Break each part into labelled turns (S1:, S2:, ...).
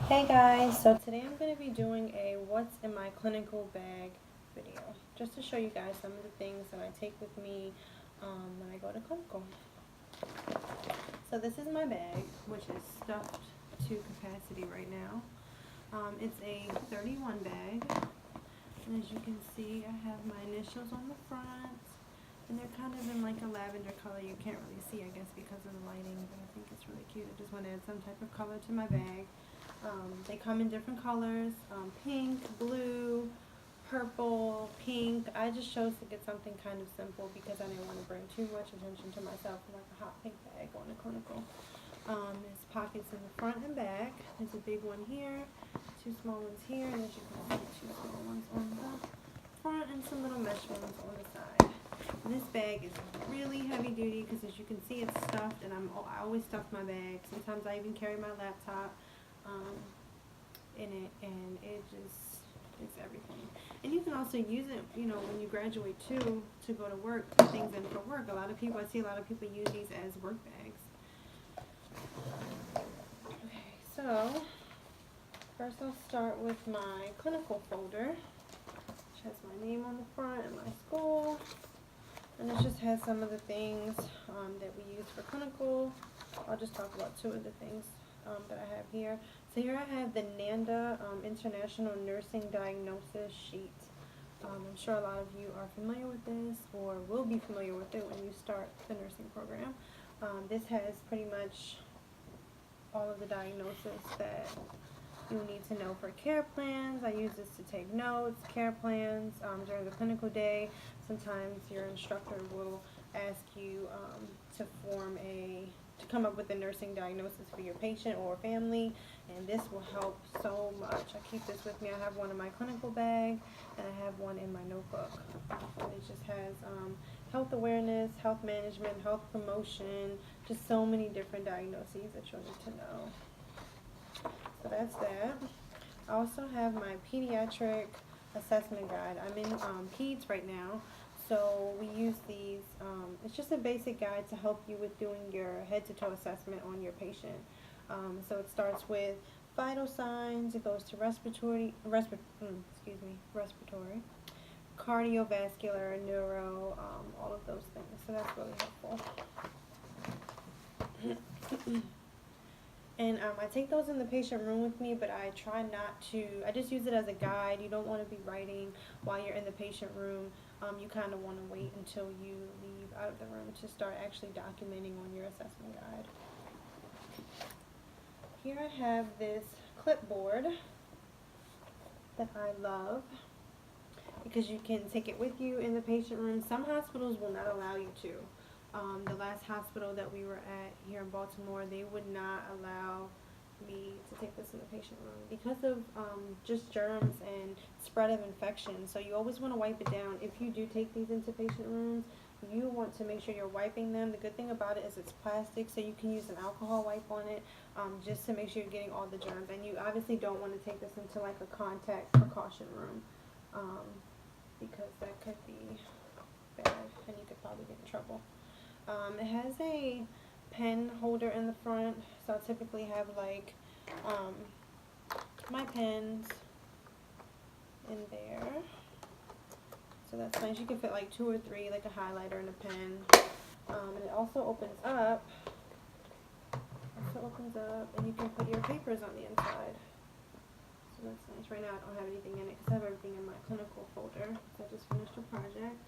S1: Hey guys, so today I'm going to be doing a what's in my clinical bag video, just to show you guys some of the things that I take with me when I go to clinical. So this is my bag, which is stuffed to capacity right now. It's a 31 bag, and as you can see I have my initials on the front, and they're kind of in like a lavender color. You can't really see, I guess, because of the lighting, but I think it's really cute. I just want to add some type of color to my bag. They come in different colors, pink, blue, purple, pink. I just chose to get something kind of simple because I didn't want to bring too much attention to myself like a hot pink bag going to clinical. There's pockets in the front and back. There's a big one here, two small ones here, and as you can see, two small ones on the front and some little mesh ones on the side. And this bag is really heavy duty because as you can see it's stuffed, and I always stuff my bag. Sometimes I even carry my laptop in it, and it's everything. And you can also use it, you know, when you graduate too, to go to work, put things in for work. I see a lot of people use these as work bags. Okay, so first I'll start with my clinical folder, which has my name on the front and my school, and it just has some of the things that we use for clinical. I'll just talk about two of the things that I have here. So here I have the NANDA International Nursing Diagnosis Sheet. I'm sure a lot of you are familiar with this or will be familiar with it when you start the nursing program. This has pretty much all of the diagnosis that you need to know for care plans. I use this to take notes, care plans during the clinical day. Sometimes your instructor will ask you to come up with a nursing diagnosis for your patient or family, and this will help so much. I keep this with me. I have one in my clinical bag, and I have one in my notebook. And it just has health awareness, health management, health promotion, just so many different diagnoses that you'll need to know. So that's that. I also have my pediatric assessment guide. I'm in peds right now, so we use these. It's just a basic guide to help you with doing your head-to-toe assessment on your patient. So it starts with vital signs. It goes to respiratory, cardiovascular, neuro, all of those things. So that's really helpful. And I take those in the patient room with me, but I try not to. I just use it as a guide. You don't want to be writing while you're in the patient room. You kind of want to wait until you leave out of the room to start actually documenting on your assessment guide. Here I have this clipboard that I love because you can take it with you in the patient room. Some hospitals will not allow you to. The last hospital that we were at here in Baltimore, they would not allow me to take this in the patient room because of just germs and spread of infection. So you always want to wipe it down. If you do take these into patient rooms, you want to make sure you're wiping them. The good thing about it is it's plastic, so you can use an alcohol wipe on it just to make sure you're getting all the germs. And you obviously don't want to take this into like a contact precaution room because that could be bad and you could probably get in trouble. It has a pen holder in the front, so I typically have like my pens in there. So that's nice. You can fit like 2 or 3, like a highlighter and a pen. And it also opens up. And you can put your papers on the inside. So that's nice. Right now I don't have anything in it because I have everything in my clinical folder. So I just finished a project.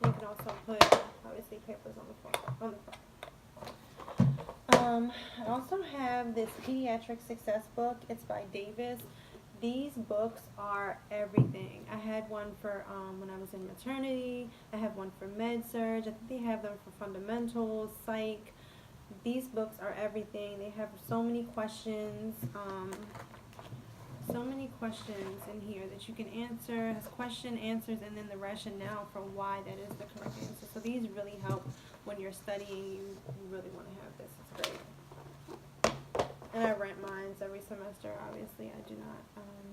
S1: You can also put, obviously, papers on the front. I also have this Pediatric Success book. It's by Davis. These books are everything. I had one for when I was in maternity. I have one for med-surg. I think they have them for fundamentals, psych. These books are everything. They have so many questions. In here that you can answer. It has question, answers, and then the rationale for why that is the correct answer. So these really help when you're studying. You really want to have this. It's great. And I rent mine every semester. Obviously, I do not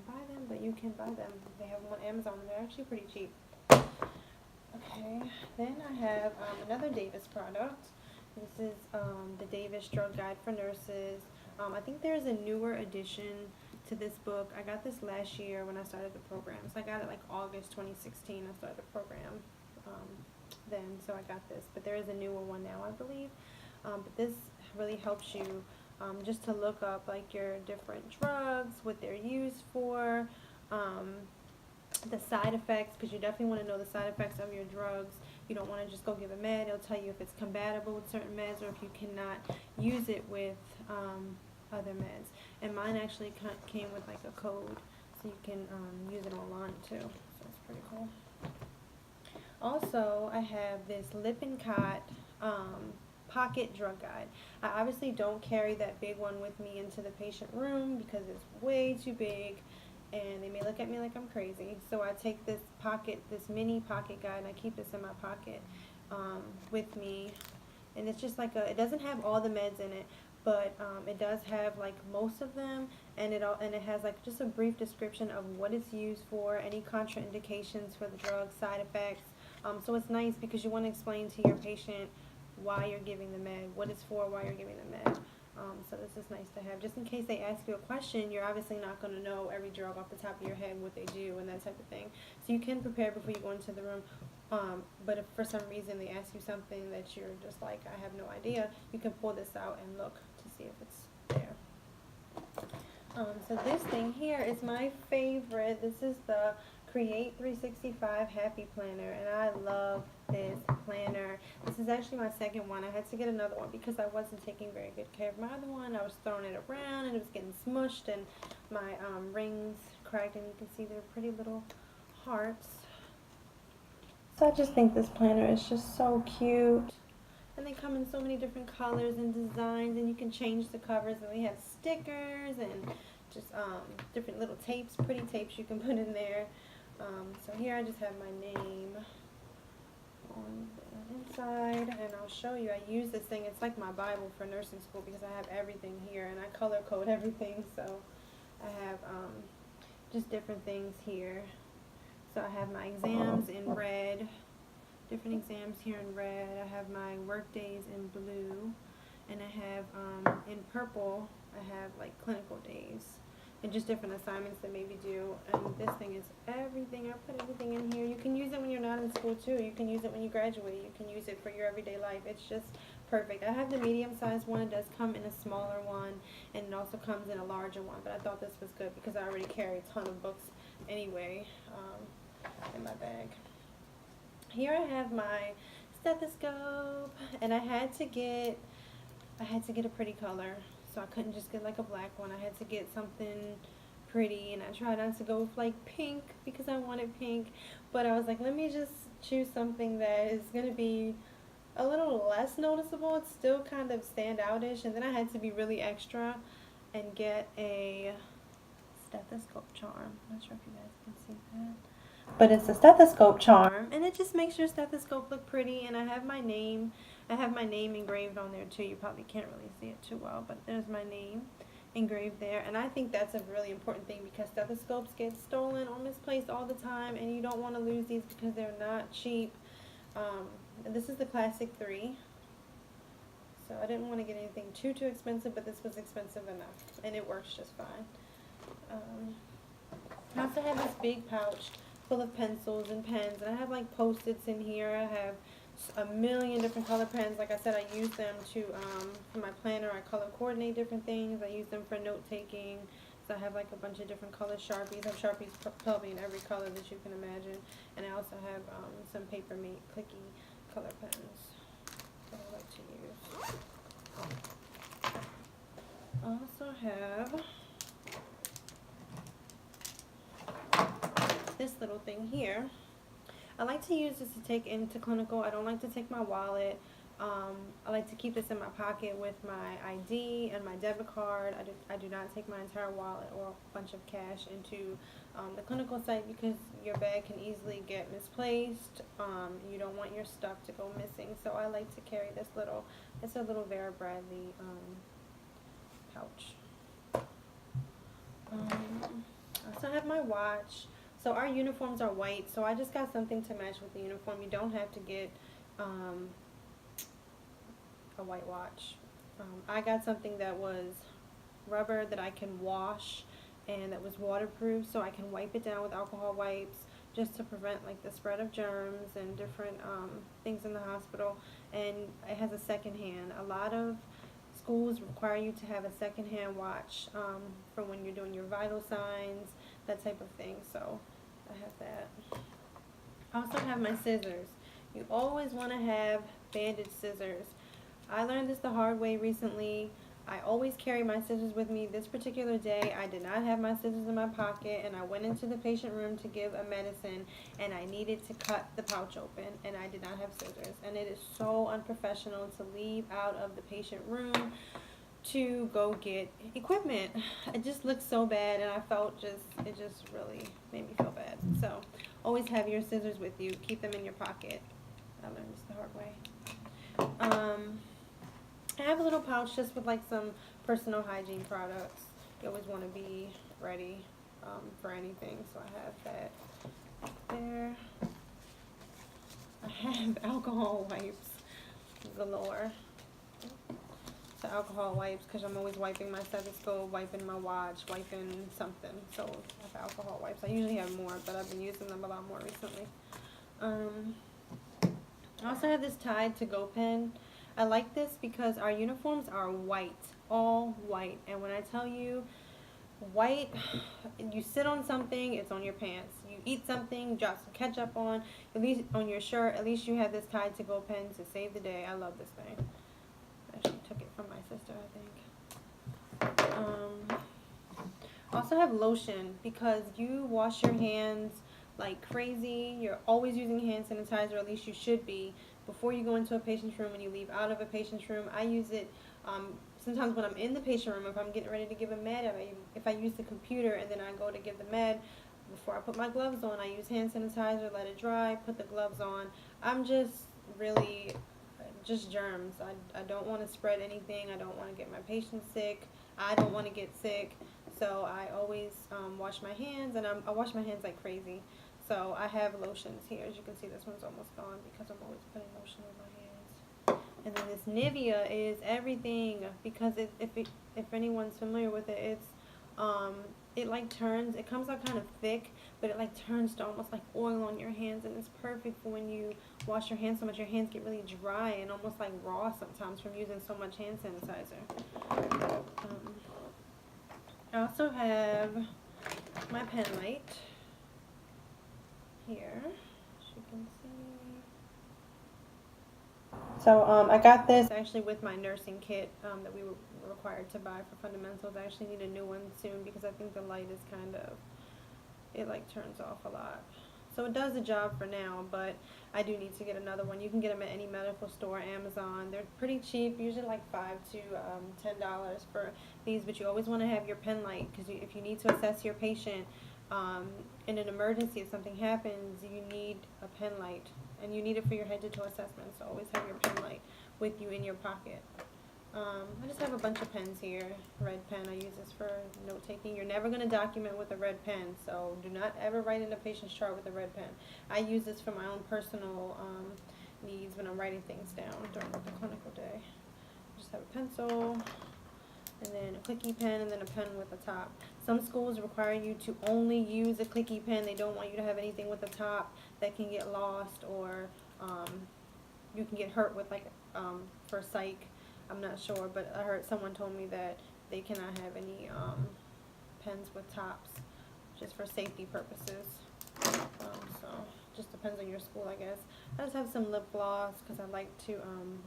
S1: buy them, but you can buy them. They have them on Amazon, and they're actually pretty cheap. Okay, then I have another Davis product. This is the Davis Drug Guide for Nurses. I think there's a newer edition to this book. I got this last year when I started the program. So I got it like August 2016. I started the program then, so I got this. But there is a newer one now, I believe. But this really helps you just to look up like your different drugs, what they're used for, the side effects, because you definitely want to know the side effects of your drugs. You don't want to just go give a med. It'll tell you if it's compatible with certain meds or if you cannot use it with other meds. And mine actually came with like a code, so you can use it online too. So it's pretty cool. Also, I have this Lip and Cot pocket drug guide. I obviously don't carry that big one with me into the patient room because it's way too big and they may look at me like I'm crazy. So I take this mini pocket guide, and I keep this in my pocket with me. And it's just like it doesn't have all the meds in it, but it does have like most of them, and it has like just a brief description of what it's used for, any contraindications for the drug, side effects. So it's nice because you want to explain to your patient why you're giving the med, what it's for, why you're giving the med. So this is nice to have. Just in case they ask you a question, you're obviously not going to know every drug off the top of your head, what they do, and that type of thing. So you can prepare before you go into the room. But if for some reason they ask you something that you're just like, I have no idea, you can pull this out and look to see if it's there. So this thing here is my favorite. This is the Create 365 Happy Planner, and I love this planner. This is actually my second one. I had to get another one because I wasn't taking very good care of my other one. I was throwing it around and it was getting smushed, and my rings cracked, and you can see they're pretty little hearts. So I just think this planner is just so cute. And they come in so many different colors and designs, and you can change the covers, and we have stickers and just different little tapes, pretty tapes you can put in there. So here I just have my name on the inside, and I'll show you. I use this thing. It's like my Bible for nursing school because I have everything here, and I color code everything. So I have just different things here. So I have my exams in red, different exams here in red. I have my work days in blue, and I have in purple, I have like clinical days. And just different assignments that maybe do. And this thing is everything. I put everything in here. You can use it when you're not in school too. You can use it when you graduate. You can use it for your everyday life. It's just perfect. I have the medium-sized one. It does come in a smaller one, and it also comes in a larger one. But I thought this was good because I already carry a ton of books anyway in my bag. Here I have my stethoscope, and I had to get a pretty color. So I couldn't just get like a black one. I had to get something pretty, and I tried not to go with like pink because I wanted pink. But I was like, let me just choose something that is going to be a little less noticeable. It's still kind of standout-ish. And then I had to be really extra and get a stethoscope charm. I'm not sure if you guys can see that. But it's a stethoscope charm, and it just makes your stethoscope look pretty. And I have my name. I have my name engraved on there too. You probably can't really see it too well, but there's my name engraved there. And I think that's a really important thing because stethoscopes get stolen or misplaced all the time, and you don't want to lose these because they're not cheap. And this is the Classic 3. So I didn't want to get anything too expensive, but this was expensive enough, and it works just fine. I also have this big pouch full of pencils and pens, and I have like Post-its in here. I have a million different color pens. Like I said, I use them to for my planner. I color coordinate different things. I use them for note taking. So I have like a bunch of different color Sharpies. I have Sharpies probably in every color that you can imagine. And I also have some Paper Mate Clicky color pens that I like to use. I also have this little thing here. I like to use this to take into clinical. I don't like to take my wallet. I like to keep this in my pocket with my ID and my debit card. I do not take my entire wallet or a bunch of cash into the clinical site because your bag can easily get misplaced. You don't want your stuff to go missing. So I like to carry this little, it's a little Vera Bradley pouch. I also have my watch. So our uniforms are white, so I just got something to match with the uniform. You don't have to get a white watch. I got something that was rubber that I can wash and that was waterproof, so I can wipe it down with alcohol wipes just to prevent like the spread of germs and different things in the hospital. And it has a second hand. A lot of schools require you to have a second hand watch for when you're doing your vital signs, that type of thing. So I have that. I also have my scissors. You always want to have bandage scissors. I learned this the hard way recently. I always carry my scissors with me. This particular day, I did not have my scissors in my pocket, and I went into the patient room to give a medicine, and I needed to cut the pouch open, and I did not have scissors. And it is so unprofessional to leave out of the patient room to go get equipment. It just looked so bad, and I felt it just really made me feel bad. So always have your scissors with you. Keep them in your pocket. I learned this the hard way. I have a little pouch just with like some personal hygiene products. You always want to be ready for anything, so I have that there. I have alcohol wipes galore. So alcohol wipes, because I'm always wiping my stethoscope, wiping my watch, wiping something. So I have alcohol wipes. I usually have more, but I've been using them a lot more recently. I also have this Tide to Go pen. I like this because our uniforms are white, all white. And when I tell you white, you sit on something, it's on your pants. You eat something, drop some ketchup on, at least on your shirt, at least you have this Tide to Go pen to save the day. I love this thing. I actually took it from my sister, I think. Also have lotion because you wash your hands like crazy. You're always using hand sanitizer, or at least you should be, before you go into a patient's room and you leave out of a patient's room. I use it sometimes when I'm in the patient room, if I'm getting ready to give a med, if I use the computer and then I go to give the med, before I put my gloves on, I use hand sanitizer, let it dry, put the gloves on. I'm just really, just germs. I don't want to spread anything. I don't want to get my patients sick. I don't want to get sick. So I always wash my hands, and I wash my hands like crazy. So I have lotions here. As you can see, this one's almost gone because I'm always putting lotion on my hands. And then this Nivea is everything, because if anyone's familiar with it, it's it like turns. It comes out kind of thick, but it like turns to almost like oil on your hands, and it's perfect for when you wash your hands so much. Your hands get really dry and almost like raw sometimes from using so much hand sanitizer. I also have my pen light here, as you can see. So I got this actually with my nursing kit that we were required to buy for fundamentals. I actually need a new one soon because I think the light is kind of, it like turns off a lot. So it does the job for now, but I do need to get another one. You can get them at any medical store, Amazon. They're pretty cheap, usually like $5 to $10 for these, but you always want to have your pen light, because if you need to assess your patient in an emergency, if something happens, you need a pen light, and you need it for your head-to-toe assessment, so always have your pen light with you in your pocket. I just have a bunch of pens here. Red pen, I use this for note-taking. You're never going to document with a red pen, so do not ever write in a patient's chart with a red pen. I use this for my own personal needs when I'm writing things down during the clinical day. I just have a pencil, and then a Clicky Pen, and then a pen with a top. Some schools require you to only use a Clicky Pen. They don't want you to have anything with a top that can get lost, or you can get hurt with, like, for psych. I'm not sure, but I heard someone told me that they cannot have any pens with tops, just for safety purposes. So just depends on your school, I guess. I just have some lip gloss because I like to,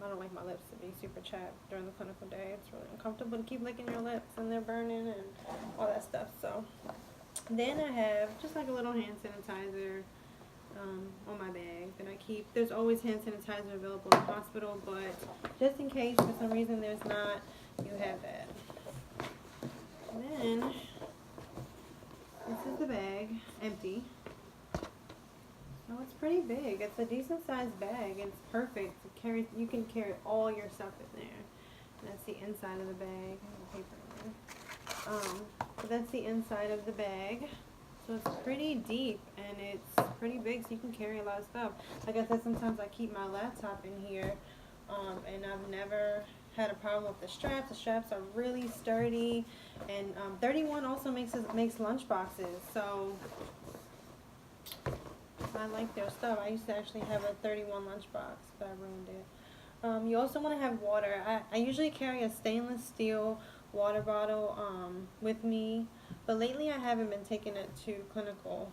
S1: I don't like my lips to be super chapped during the clinical day. It's really uncomfortable to keep licking your lips and they're burning and all that stuff. So then I have just like a little hand sanitizer on my bag that I keep. There's always hand sanitizer available in the hospital, but just in case for some reason there's not, you have that. And then this is the bag, empty. So it's pretty big. It's a decent sized bag. It's perfect to carry. You can carry all your stuff in there. And that's the inside of the bag. I have paper in there. So that's the inside of the bag. So it's pretty deep and it's pretty big, so you can carry a lot of stuff. Like I said, sometimes I keep my laptop in here, and I've never had a problem with the straps. The straps are really sturdy, and 31 also makes lunch boxes, so I like their stuff. I used to actually have a 31 lunchbox, but I ruined it. You also want to have water. I usually carry a stainless steel water bottle with me, but lately I haven't been taking it to clinical.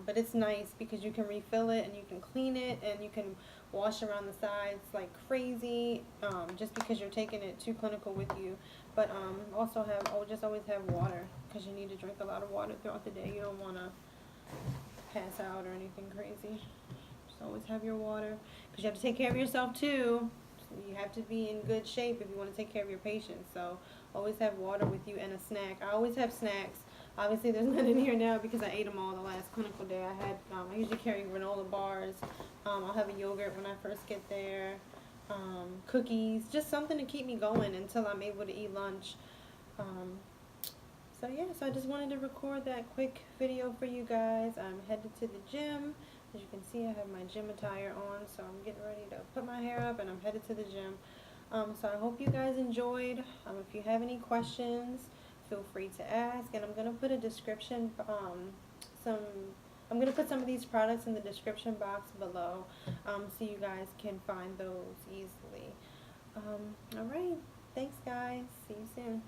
S1: But it's nice because you can refill it and you can clean it and you can wash around the sides like crazy, just because you're taking it to clinical with you. But also just always have water, because you need to drink a lot of water throughout the day. You don't want to pass out or anything crazy. Just always have your water, because you have to take care of yourself too. You have to be in good shape if you want to take care of your patients. So always have water with you and a snack. I always have snacks. Obviously there's none in here now because I ate them all the last clinical day. I usually carry granola bars. I'll have a yogurt when I first get there. Cookies, just something to keep me going until I'm able to eat lunch. So yeah, so I just wanted to record that quick video for you guys. I'm headed to the gym. As you can see, I have my gym attire on, so I'm getting ready to put my hair up and I'm headed to the gym. So I hope you guys enjoyed. If you have any questions, feel free to ask, and I'm going to put a description, I'm going to put some of these products in the description box below, so you guys can find those easily. Alright, thanks guys, see you soon.